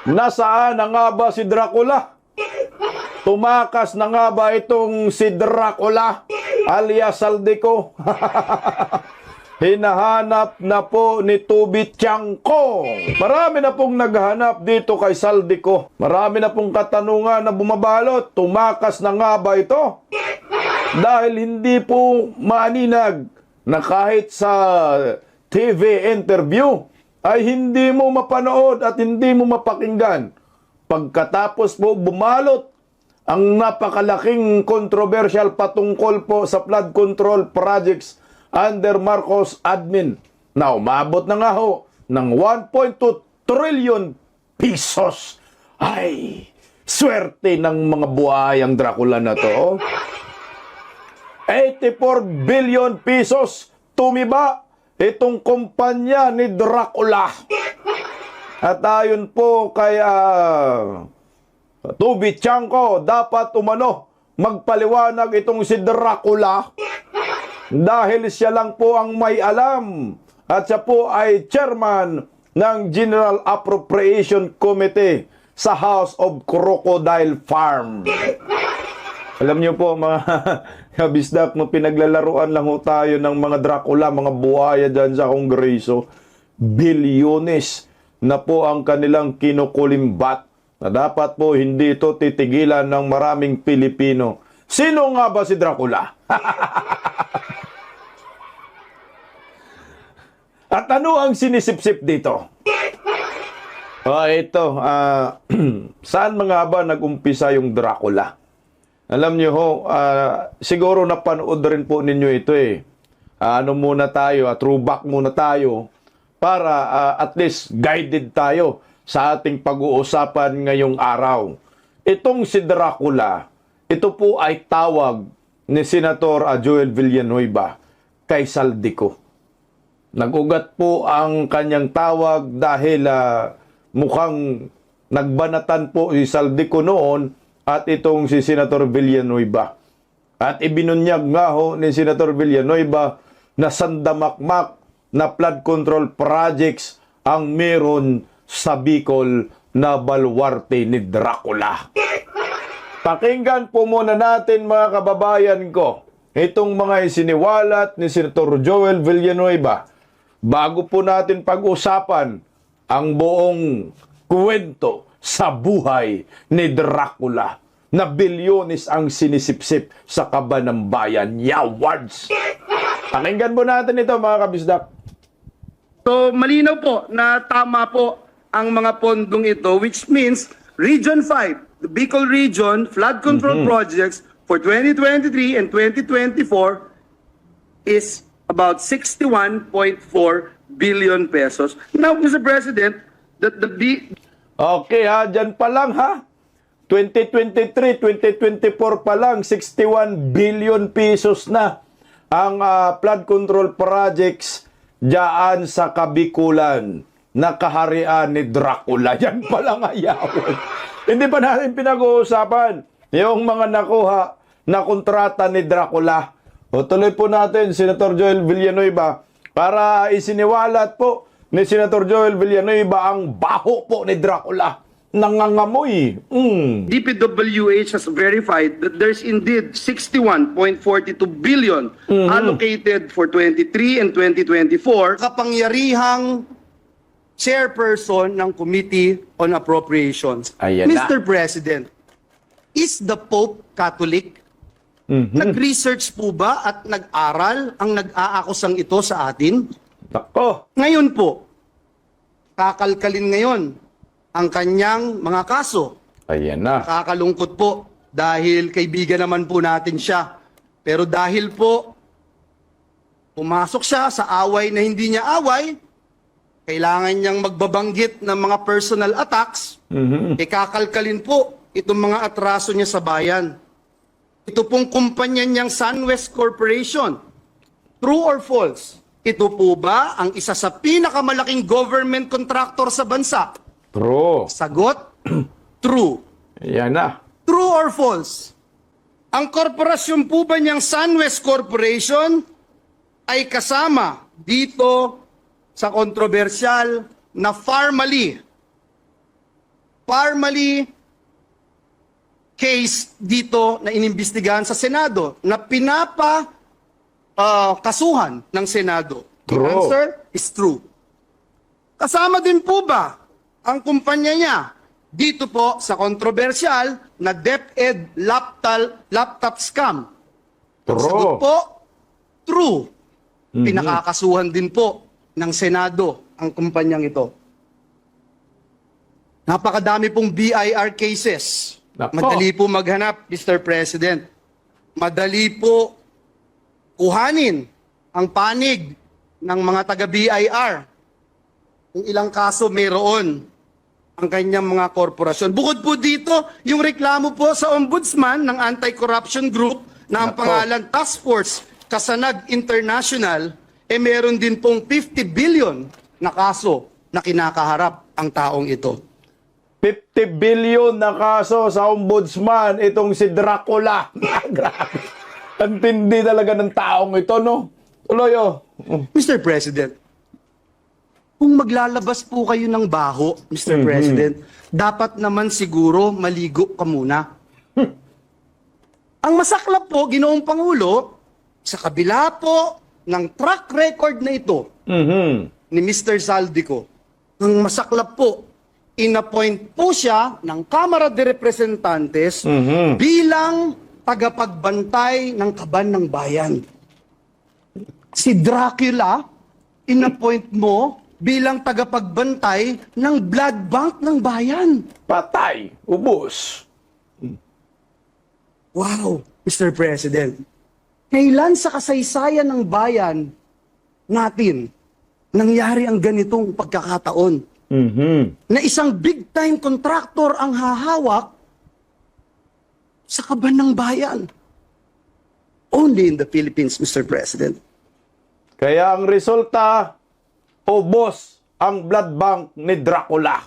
Nasaan na nga ba si Dracula? Tumakas na nga ba itong si Dracula alias Saldico? Hinahanap na po ni Tubi Tiangco. Marami na pong naghahanap dito kay Saldico. Marami na pong katanungan na bumabalot. Tumakas na nga ba ito? Dahil hindi po maaninag na kahit sa TV interview ay hindi mo mapanood at hindi mo mapakinggan. Pagkatapos po bumalot ang napakalaking controversial patungkol po sa flood control projects under Marcos admin na umabot na nga ho ng 1.2 trillion pesos. Ay, swerte ng mga buhayang Dracula na to. 84 billion pesos tumiba itong kumpanya ni Dracula. At ayon po kay Tubi Tiangco, dapat umano magpaliwanag itong si Dracula dahil siya lang po ang may alam at siya po ay chairman ng General Appropriation Committee sa House of Crocodile Farm. Alam niyo po mga kabisdak, no, pinaglalaruan lang ho tayo ng mga Dracula, mga buhaya dyan sa Kongreso. Bilyones na po ang kanilang kinukulimbat na dapat po hindi ito titigilan ng maraming Pilipino. Sino nga ba si Dracula? At ano ang sinisipsip dito? Ito, saan mga ba nag-umpisa yung Dracula? Alam niyo ho, siguro napanood rin po ninyo ito eh. Ano muna tayo, throwback muna tayo para at least guided tayo sa ating pag-uusapan ngayong araw. Itong si Dracula, ito po ay tawag ni Senator Joel Villanueva kay Saldico. Nagugat po ang kanyang tawag dahil mukhang nagbanatan po si Saldico noon at itong si Senator Villanueva. At ibinunyag nga ho ni Senator Villanueva na sandamakmak na flood control projects ang meron sa Bicol na baluarte ni Dracula. Pakinggan po muna natin mga kababayan ko itong mga isiniwalat ni Senator Joel Villanueva bago po natin pag-usapan ang buong kwento sa buhay ni Dracula na bilyones ang sinisipsip sa kaba ng bayan. Yawards! Pakinggan po natin ito mga kabisdak. So malinaw po na tama po ang mga pondong ito, which means Region 5, the Bicol Region flood control projects for 2023 and 2024 is about 61.4 billion pesos. Now, Mr. President, Okay ha, dyan pa lang ha. 2023, 2024 pa lang, 61 billion pesos na ang flood control projects dyan sa Kabikulan na kaharian ni Dracula. Yan pa lang ayawan. Hindi pa natin pinag-uusapan yung mga nakuha na kontrata ni Dracula. O tuloy po natin, Senator Joel Villanueva, para isiniwalat po ni Senator Joel Villanueva ang baho po ni Dracula. Nangangamoy. DPWH has verified that there's indeed 61.42 billion allocated for 23 and 2024. Kapangyarihang chairperson ng Committee on Appropriations. Ayan na. Mr. President, is the Pope Catholic? Nag-research po ba at nag-aral ang nag-aakusang ito sa atin? Nako. Ngayon po, kakalkalin ngayon ang kanyang mga kaso. Ayan na. Kakalungkot po dahil kaibigan naman po natin siya. Pero dahil po pumasok siya sa away na hindi niya away, kailangan niyang magbabanggit ng mga personal attacks, kakalkalin po itong mga atraso niya sa bayan. Ito pong kumpanya niyang SunWest Corporation. True or false? Ito po ba ang isa sa pinakamalaking government contractor sa bansa? True. Sagot, true. Ayan na. True or false? Ang korporasyon po ba niyang SunWest Corporation ay kasama dito sa kontrobersyal na Farmally formally case dito na inimbestigahan sa Senado na kasuhan ng Senado. The True. answer is true. Kasama din po ba ang kumpanya niya dito po sa kontrobersyal na DepEd laptop scam? Ang sagot True. po, true. Pinakakasuhan din po ng Senado ang kumpanyang ito. Napakadami pong BIR cases. Nako. Madali po maghanap, Mr. President. Madali po kuhanin ang panig ng mga taga-BIR. Kung ilang kaso mayroon ang kanyang mga korporasyon. Bukod po dito, yung reklamo po sa ombudsman ng anti-corruption group na ang Nako. pangalan Task Force Kasanag International, meron din pong 50 billion na kaso na kinakaharap ang taong ito. 50 billion na kaso sa ombudsman itong si Dracula. Grabe. Ang tindi talaga ng taong ito, no? Tuloy, oh. Mr. President, kung maglalabas po kayo ng baho, Mr. President, dapat naman siguro maligo ka muna. Ang masaklap po, Ginoong Pangulo, sa kabila po ng track record na ito ni Mr. Saldico, ang masaklap po, inappoint po siya ng Kamara de Representantes bilang tagapagbantay ng kaban ng bayan. Si Dracula, inappoint mo bilang tagapagbantay ng blood bank ng bayan. Patay. Ubus. Wow, Mr. President. Kailan sa kasaysayan ng bayan natin nangyari ang ganitong pagkakataon? Na isang big-time contractor ang hahawak sa kaban ng bayan. Only in the Philippines, Mr. President. Kaya ang resulta, ubos ang blood bank ni Dracula.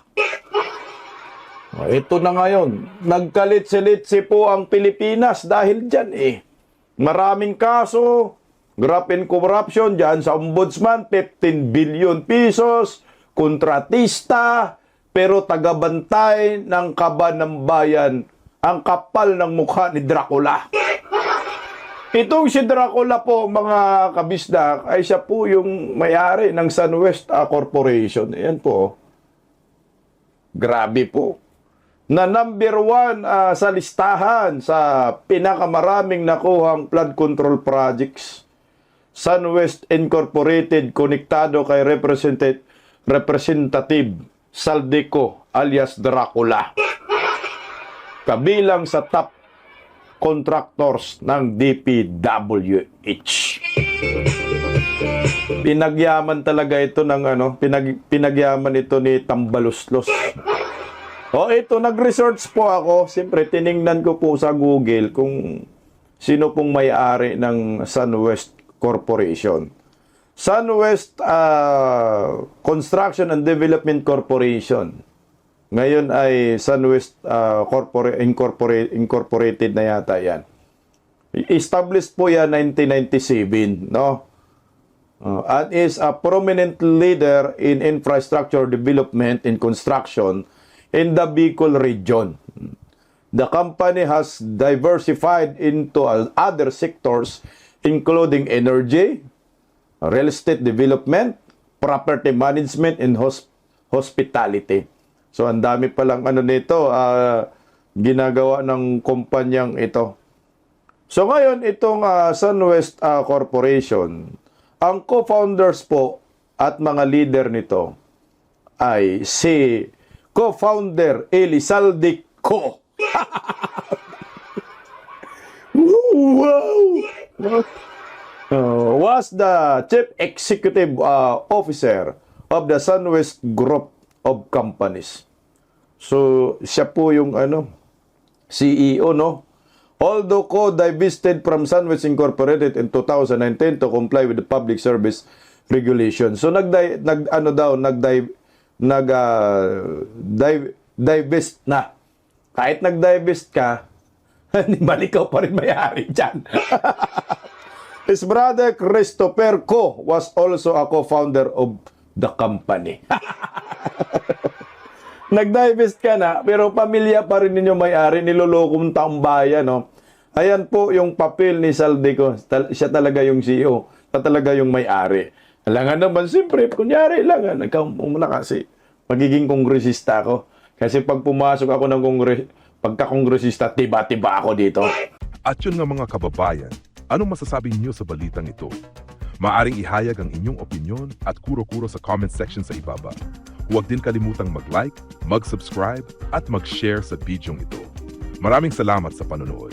Ito na ngayon. Nagkalit-silitsi po ang Pilipinas dahil dyan eh. Maraming kaso, graft and corruption dyan sa ombudsman, 15 billion pesos, kontratista, pero tagabantay ng kaban ng bayan, ang kapal ng mukha ni Dracula. Itong si Dracula po, mga kabisdak, ay siya po yung may-ari ng SunWest Corporation. Ayan po. Grabe po. Na number 1 sa listahan sa pinakamaraming nakuhang flood control projects. SunWest Incorporated, konektado kay Representative Saldico alias Dracula. Kabilang sa top contractors ng DPWH. Pinagyaman talaga ito ng pinagyaman ito ni Tambaluslos. Ito, nag-research po ako. Siyempre, tiningnan ko po sa Google kung sino pong may-ari ng SunWest Corporation. SunWest Construction and Development Corporation. Ngayon ay SunWest Incorporated na yata yan. Established po yan 1997, no? And is a prominent leader in infrastructure development and construction in the Bicol region. The company has diversified into other sectors including energy, real estate development, property management, and hospitality. So, ang dami palang nito, ginagawa ng kumpanyang ito. So, ngayon, itong SunWest Corporation, ang co-founders po at mga leader nito ay si co-founder Elizalde Co. Wow! Was the Chief Executive Officer of the SunWest Group of Companies. So, siya po yung CEO, no? Although co-divested from SunWest Incorporated in 2019 to comply with the Public Service Regulation. So, divest na. Kahit nag-divest ka, balikaw pa rin may-ari dyan. His brother Christopher Co was also a co-founder of the company. Nag-divest ka na, pero pamilya pa rin ninyo may-ari, niloloko mong taong bayan, no? Ayan po yung papel ni Saldico. Siya talaga yung CEO. Siya talaga yung may-ari. Alangan naman, siyempre, kunyari lang, ikaw muna kasi, magiging kongresista ako. Kasi pag pumasok ako ng pagka-kongresista, tiba-tiba ako dito. At yun nga mga kababayan, anong masasabi niyo sa balitang ito? Maaring ihayag ang inyong opinyon at kuro-kuro sa comment section sa ibaba. Huwag din kalimutang mag-like, mag-subscribe at mag-share sa bidyong ito. Maraming salamat sa panonood.